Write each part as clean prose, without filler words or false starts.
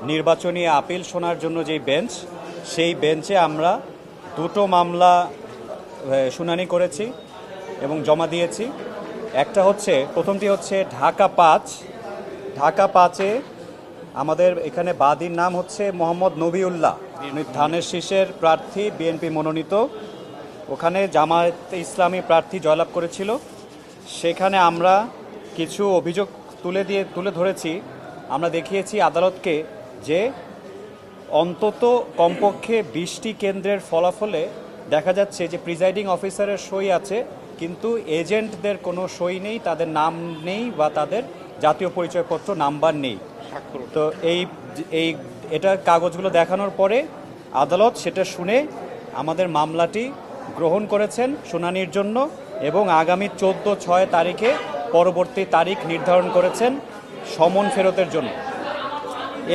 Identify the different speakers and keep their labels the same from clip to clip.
Speaker 1: নির্বাচনী আপিল শোনার জন্য যেই বেঞ্চ, সেই বেঞ্চে আমরা দুটো মামলা শুনানি করেছি এবং জমা দিয়েছি। প্রথমটি হচ্ছে ঢাকা 5-এ আমাদের এখানে বাদীর নাম হচ্ছে মোহাম্মদ নবিউল্লাহ, ধানের শীষের প্রার্থী, বিএনপি মনোনীত। ওখানে জামায়াতে ইসলামী প্রার্থী জয়লাভ করেছিল। সেখানে আমরা কিছু অভিযোগ তুলে ধরেছি। আমরা দেখিয়েছি আদালতকে যে অন্তত কমপক্ষে 20টি কেন্দ্রের ফলাফলে দেখা যাচ্ছে যে প্রিজাইডিং অফিসারের সই আছে, কিন্তু এজেন্টদের কোনো সই নেই, তাদের নাম নেই বা তাদের জাতীয় পরিচয়পত্র নাম্বার নেই। তো এটা কাগজগুলো দেখানোর পরে আদালত সেটা শুনে আমাদের মামলাটি গ্রহণ করেছেন শুনানির জন্য এবং আগামী 14/6 তারিখে পরবর্তী তারিখ নির্ধারণ করেছেন সমন ফেরতের জন্য।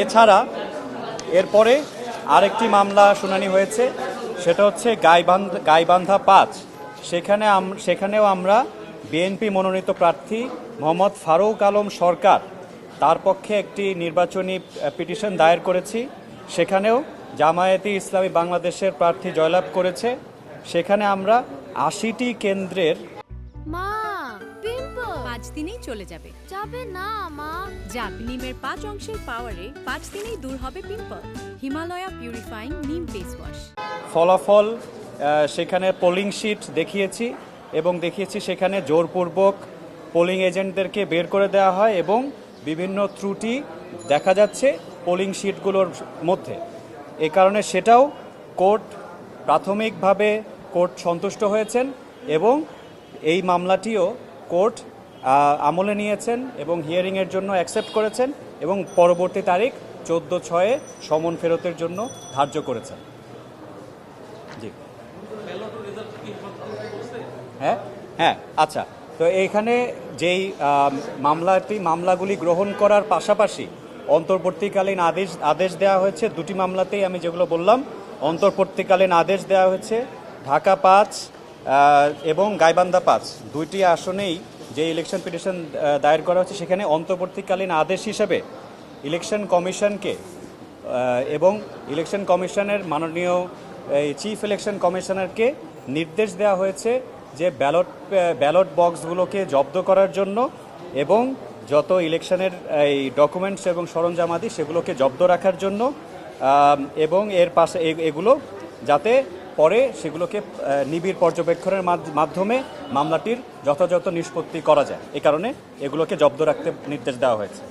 Speaker 1: এছাড়া এরপরে আরেকটি মামলা শুনানি হয়েছে, সেটা হচ্ছে গাইবান্ধা 5। সেখানেও আমরা বিএনপি মনোনীত প্রার্থী মোহাম্মদ ফারুক আলম সরকার, তার পক্ষে একটি নির্বাচনী পিটিশন দায়ের করেছি। সেখানেও জামায়াতে ইসলামী বাংলাদেশের প্রার্থী জয়লাভ করেছে। সেখানে আমরা 80টি কেন্দ্রের
Speaker 2: মা পিম্পল
Speaker 3: 5 দিনেই চলে যাবে।
Speaker 2: যাবে না মা।
Speaker 3: যাক, নিমের 5 অংশের পাওয়ারে 5 দিনেই দূর হবে পিম্পল। হিমালয়া পিউরিফাইং নিম ফেস ওয়াশ।
Speaker 1: ফলাফল সেখানে পোলিং শিট দেখিয়েছি এবং দেখিয়েছি সেখানে জোরপূর্বক পোলিং এজেন্টদেরকে বের করে দেওয়া হয় এবং বিভিন্ন ত্রুটি দেখা যাচ্ছে পোলিং শিটগুলোর মধ্যে। এ কারণে সেটাও প্রাথমিকভাবে কোর্ট সন্তুষ্ট হয়েছেন এবং এই মামলাটিও কোর্ট আমলে নিয়েছেন এবং হিয়ারিংয়ের জন্য অ্যাকসেপ্ট করেছেন এবং পরবর্তী তারিখ 14/6 সমন ফেরতের জন্য ধার্য করেছেন। জি হ্যাঁ আচ্ছা। তো এইখানে যেই মামলাগুলি গ্রহণ করার পাশাপাশি অন্তর্বর্তীকালীন আদেশ দেওয়া হয়েছে। দুটি মামলাতেই আমি যেগুলো বললাম, অন্তর্বর্তীকালীন আদেশ দেওয়া হয়েছে। ঢাকা 5 এবং গাইবান্ধা 5 দুইটি আসনেই যে ইলেকশন পিটিশন দায়ের করা হচ্ছে, সেখানে অন্তর্বর্তীকালীন আদেশ হিসেবে ইলেকশন কমিশনকে এবং ইলেকশন কমিশনের মাননীয় চিফ ইলেকশন কমিশনারকে নির্দেশ দেওয়া হয়েছে যে ব্যালট বক্সগুলোকে জব্দ করার জন্য এবং যত ইলেকশনের এই ডকুমেন্টস এবং সরঞ্জামাদি সেগুলোকে জব্দ রাখার জন্য এবং এর পাশে এগুলো যাতে পরে সেগুলোকে নিবিড় পর্যবেক্ষণের মাধ্যমে মামলাটির যথাযথ নিষ্পত্তি করা যায়, এ কারণে এগুলোকে জব্দ রাখতে নির্দেশ দেওয়া হয়েছে।